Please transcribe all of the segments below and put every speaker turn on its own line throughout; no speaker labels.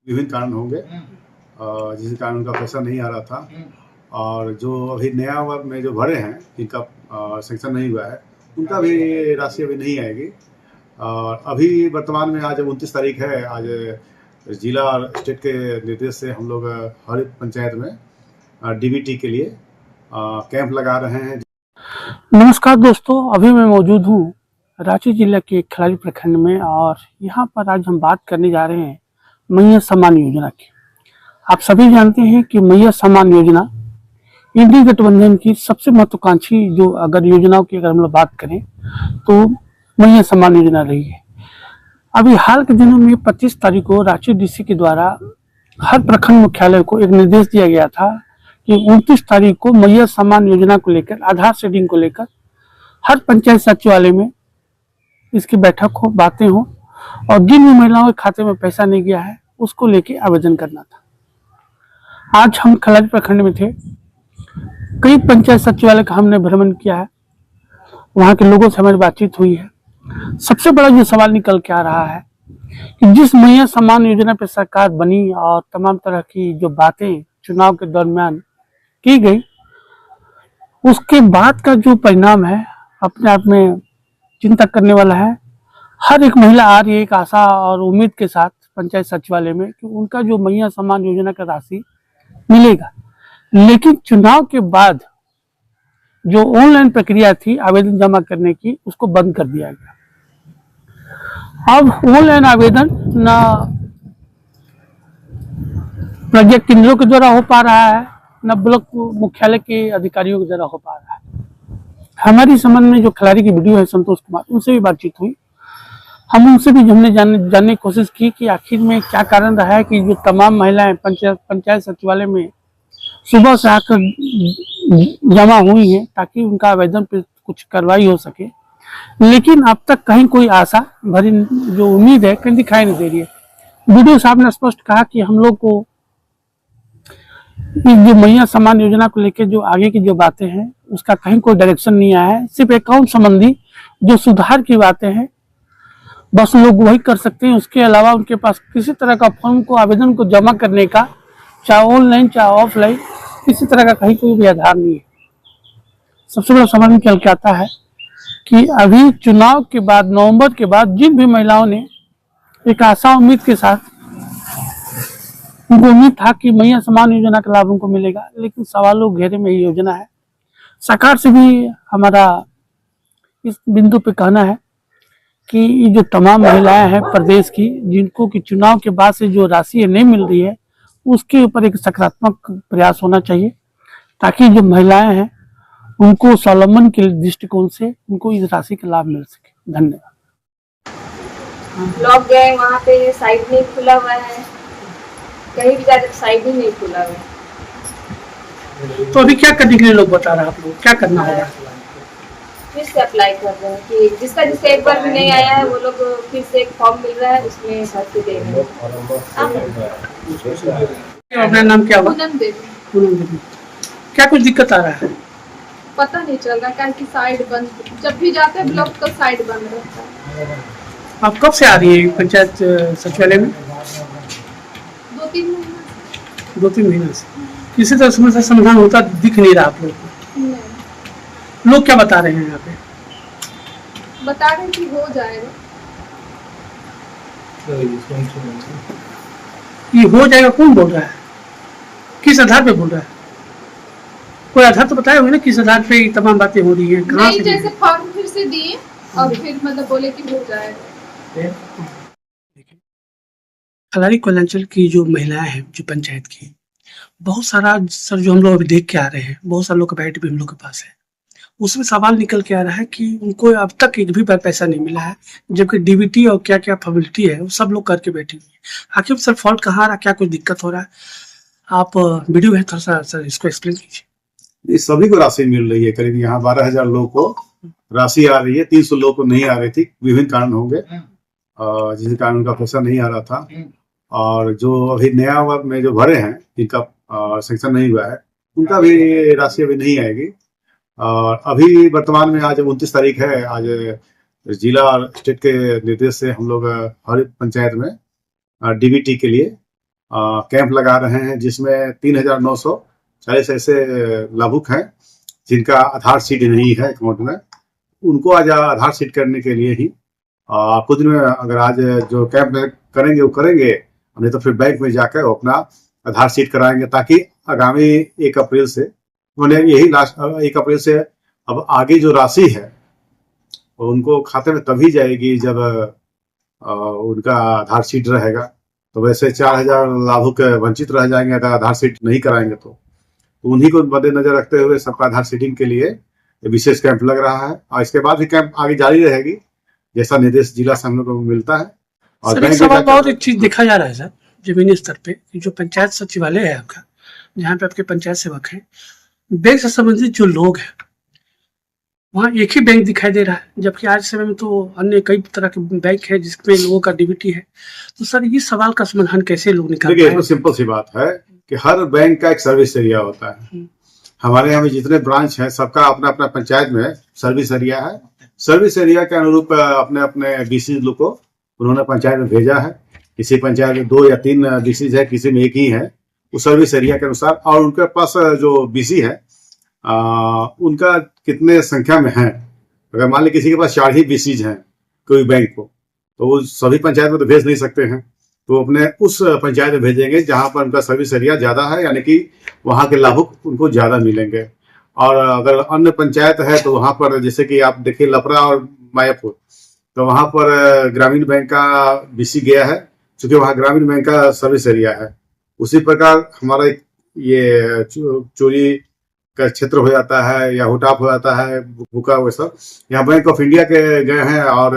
विभिन्न कारण होंगे जिसके कारण उनका पैसा नहीं आ रहा था। और जो अभी नया वर्ग में जो भरे हैं जिनका सेंक्शन नहीं हुआ है उनका भी राशि अभी नहीं आएगी। और अभी वर्तमान में आज 29 तारीख है। आज जिला और स्टेट के निर्देश से हम लोग हर एक पंचायत में डीबीटी के लिए कैंप लगा रहे हैं।
नमस्कार दोस्तों, अभी मैं मौजूद हूँ रांची जिला के खिलाड़ी प्रखंड में और यहाँ पर आज हम बात करने जा रहे हैं मैया सम्मान योजना की। आप सभी जानते हैं कि मैया सम्मान योजना इंडी गठबंधन की सबसे महत्वाकांक्षी जो अगर योजनाओं की अगर हम लोग बात करें तो मैया सम्मान योजना रही है। अभी हाल के दिनों में 25 तारीख को रांची डीसी के द्वारा हर प्रखंड मुख्यालय को एक निर्देश दिया गया था कि 29 तारीख को मैया सम्मान योजना को लेकर आधार सेटिंग को लेकर हर पंचायत सचिवालय में इसकी बैठक हो, बातें हो और जिन भी महिलाओं के खाते में पैसा नहीं गया है उसको लेके आवेदन करना था। आज हम खिलाड़ी प्रखंड में थे, कई पंचायत सचिवालय का हमने भ्रमण किया है, वहाँ के लोगों से हमारी बातचीत हुई है। सबसे बड़ा जो सवाल निकल के आ रहा है कि जिस मैया सम्मान योजना पे सरकार बनी और तमाम तरह की जो बातें चुनाव के दरमियान की गई, उसके बाद का जो परिणाम है अपने आप में चिंता करने वाला है। हर एक महिला आ रही है एक आशा और उम्मीद के साथ पंचायत सचिवालय में कि उनका जो मैया सम्मान योजना का राशि मिलेगा, लेकिन चुनाव के बाद जो ऑनलाइन प्रक्रिया थी आवेदन जमा करने की उसको बंद कर दिया गया। अब ऑनलाइन आवेदन न प्रज्ञा केंद्रों के द्वारा हो पा रहा है, न ब्लॉक मुख्यालय के अधिकारियों के द्वारा हो पा रहा है। हमारी संबंध में जो खिलाड़ी की वीडियो है संतोष कुमार, उनसे भी बातचीत हुई। हम उनसे भी हमने जानने की कोशिश की कि आखिर में क्या कारण रहा है कि जो तमाम महिलाएं पंचायत सचिवालय में सुबह से आकर जमा हुई हैं ताकि उनका आवेदन पर कुछ कार्रवाई हो सके, लेकिन अब तक कहीं कोई आशा भरी जो उम्मीद है कहीं दिखाई नहीं दे रही है। वीडियो साहब ने स्पष्ट कहा कि हम लोग को जो मैया सम्मान योजना को लेकर जो आगे की जो बातें हैं उसका कहीं कोई डायरेक्शन नहीं आया है। सिर्फ अकाउंट संबंधी जो सुधार की बातें हैं बस लोग वही कर सकते हैं, उसके अलावा उनके पास किसी तरह का फॉर्म को आवेदन को जमा करने का चाहे ऑनलाइन चाहे ऑफलाइन किसी तरह का कहीं कोई भी आधार नहीं है। सबसे बड़ा सवाल निकल के आता है कि अभी चुनाव के बाद नवंबर के बाद जिन भी महिलाओं ने एक आशा उम्मीद के साथ उनको उम्मीद था कि मैया सम्मान योजना का लाभ उनको मिलेगा, लेकिन सवालों घेरे में ये योजना है। सरकार से भी हमारा इस बिंदु पे कहना है कि ये जो तमाम महिलाएं हैं प्रदेश की जिनको कि चुनाव के बाद से जो राशि नहीं मिल रही है उसके ऊपर एक सकारात्मक प्रयास होना चाहिए ताकि जो महिलाएं हैं उनको स्वावलंबन के दृष्टिकोण से उनको इस राशि का लाभ मिल सके। धन्यवाद।
ब्लॉक गए, वहाँ पे साइट नहीं खुला हुआ है, कहीं भी जाकर साइट ही नहीं खुला हुआ है।
तो अभी क्या करने के लिए लोग बता रहे हैं, आप लोग क्या करना होगा?
फिर से अप्लाई कर रहे हैं कि जिसका एक बार भी नहीं आया है वो लोग फिर से एक फॉर्म मिल रहा है उसमें भर के देंगे।
अपना नाम क्या हुआ?
पूनम देवी।
पूनम देवी। क्या कुछ दिक्कत आ रहा है?
पता नहीं चल रहा क्या कि साइड बंद, जब भी जाते हैं ब्लॉक तो साइड बंद रहता है।
आप कब से आ रही है पंचायत सचिवालय में?
2-3 महीने।
2-3 महीने से किसी तरह समस्या समाधान होता दिख नहीं रहा आप लोग को?
नहीं।
लोग क्या बता रहे हैं यहाँ पे?
बता रहे हैं कि हो जाएगा।
ये हो जाएगा कौन बोल रहा है? किस आधार पे बोल रहा है? कोई आधार तो बताया होगा ना किस आधार पे ये तमाम बातें हो रही है? कहाँ से?
जैसे फॉर्म फिर से दिए और फिर मतलब बोले कि हो जाएगा।
खिलाड़ी कोयलांचल की जो महिलाएं हैं जो पंचायत की, बहुत सारा सर जो हम लोग अभी देख के आ रहे हैं, बहुत सारे लोग का बैठ भी हम लोग के पास है, उसमें सवाल निकल के आ रहा है कि उनको अब तक एक भी पैसा नहीं मिला है, जबकि डीबीटी और क्या क्या फॉर्मेलिटी है वो सब लोग करके बैठे हुए हैं। आखिर सर फॉल्ट कहाँ आ रहा, क्या कुछ दिक्कत हो रहा है? आप वीडियो है थोड़ा सा सर इसको एक्सप्लेन कीजिए।
इस सभी को राशि मिल रही है, करीब यहाँ 12,000 लोगों को राशि आ रही है। 300 लोगों को नहीं आ रही थी, विभिन्न कारण होंगे जिसके कारण उनका पैसा नहीं आ रहा था। और जो अभी नया वर्ग में जो भरे हैं जिनका सेंक्शन नहीं हुआ है उनका भी राशि अभी नहीं आएगी। और अभी वर्तमान में आज 29 तारीख है। आज जिला और स्टेट के निर्देश से हम लोग हर एक पंचायत में डीबीटी के लिए कैंप लगा रहे हैं, जिसमें 3,940 ऐसे लाभुक हैं जिनका आधार सीट नहीं है अकाउंट में। उनको आज आधार सीट करने के लिए ही कुछ दिन में, अगर आज जो कैंप में करेंगे वो करेंगे, नहीं तो फिर बैंक में जाकर वो अपना आधार सीट कराएंगे, ताकि आगामी 1 अप्रैल से, उन्हें यही लास्ट 1 अप्रैल से अब आगे जो राशि है वो उनको खाते में तभी जाएगी जब उनका आधार सीट रहेगा। तो वैसे 4,000 लाभुक वंचित रह जाएंगे अगर आधार सीट नहीं कराएंगे। तो उन्हीं को मद्देनजर रखते हुए सबका आधार सीटिंग के लिए विशेष कैंप लग रहा है, और इसके बाद भी कैंप आगे जारी रहेगी जैसा निर्देश जिला से हम लोग को मिलता है।
और एक सवाल और एक चीज देखा जा रहा है सर, जमीनी स्तर पे जो पंचायत सचिवालय है आपका, जहाँ पे आपके पंचायत सेवक हैं, बैंक से संबंधित जो लोग हैं वहाँ एक ही बैंक दिखाई दे रहा है, जबकि आज समय में तो अन्य कई तरह के बैंक है जिसमें लोगों का डीबीटी है। तो सर ये सवाल का समाधान कैसे लोग निकालते हैं?
देखिए, सिंपल सी बात है कि हर बैंक का एक सर्विस एरिया होता है। हमारे यहाँ में जितने ब्रांच है सबका अपना अपना पंचायत में सर्विस एरिया है। सर्विस एरिया के अनुरूप अपने अपने बीसी लोग को उन्होंने पंचायत में भेजा है। किसी पंचायत में 2 या 3 बीसी है, किसी में 1 ही है, उस सर्विस एरिया के अनुसार। और उनके पास जो बीसी है उनका कितने संख्या में है, अगर मान ली किसी के पास 4 ही बीसीज हैं कोई बैंक को, तो वो सभी पंचायत में तो भेज नहीं सकते हैं, तो अपने उस पंचायत में भेजेंगे जहां पर उनका सर्विस एरिया ज्यादा है, यानी कि वहां के लाभुक उनको ज्यादा मिलेंगे। और अगर अन्य पंचायत है तो वहां पर, जैसे कि आप देखिए लपरा और मायापुर, तो वहां पर ग्रामीण बैंक का बीसी गया है, क्योंकि वहां ग्रामीण बैंक का सर्विस एरिया है। उसी प्रकार हमारा ये चोरी का क्षेत्र हो जाता है या हुटाप हो जाता है, भूखा, वो सब यहाँ बैंक ऑफ इंडिया के गए हैं और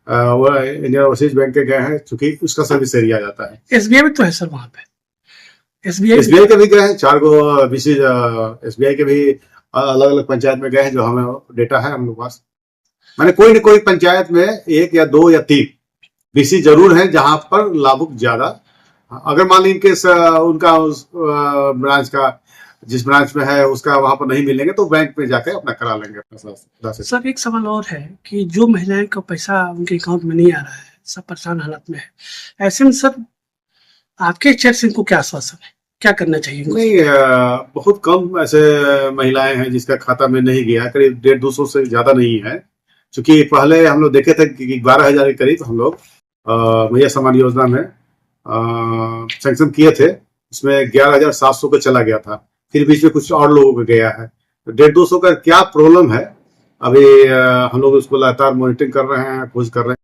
इंडियन ओवरसीज बैंक के गए हैं, चूंकि उसका सर्विस एरिया आ जाता है।
एसबीआई भी तो है सर वहाँ पे,
एसबीआई के भी गए हैं, 4 गो बीसी एसबीआई के भी अलग अलग पंचायत में गए हैं, जो हमें डेटा है हम लोग पास। माने कोई न कोई पंचायत में 1 या 2 या 3 बीसी जरूर है जहां पर लाभुक ज्यादा। अगर मान ली इनके उनका उस ब्रांच का, जिस ब्रांच में है उसका वहां पर नहीं मिलेंगे, तो बैंक में जाकर अपना करा लेंगे अपना।
सर एक सवाल और है कि जो महिलाएं का पैसा उनके अकाउंट में नहीं आ रहा है, सब परेशान हालत में है, ऐसे में सर आपके चेक से इनको क्या आश्वासन है, क्या करना चाहिए?
नहीं, बहुत कम ऐसे महिलाएं हैं जिसका खाता में नहीं गया, करीब 150-200 से ज्यादा नहीं है। क्योंकि पहले हम लोग देखे थे कि 12,000 के करीब हम लोग मैया सम्मान योजना में सैंक्शन किए थे, उसमें 11,700 का चला गया था, फिर बीच में कुछ और लोगों का गया है। तो 150-200 का क्या प्रॉब्लम है, अभी हम लोग उसको लगातार मॉनिटरिंग कर रहे हैं, खोज कर रहे हैं।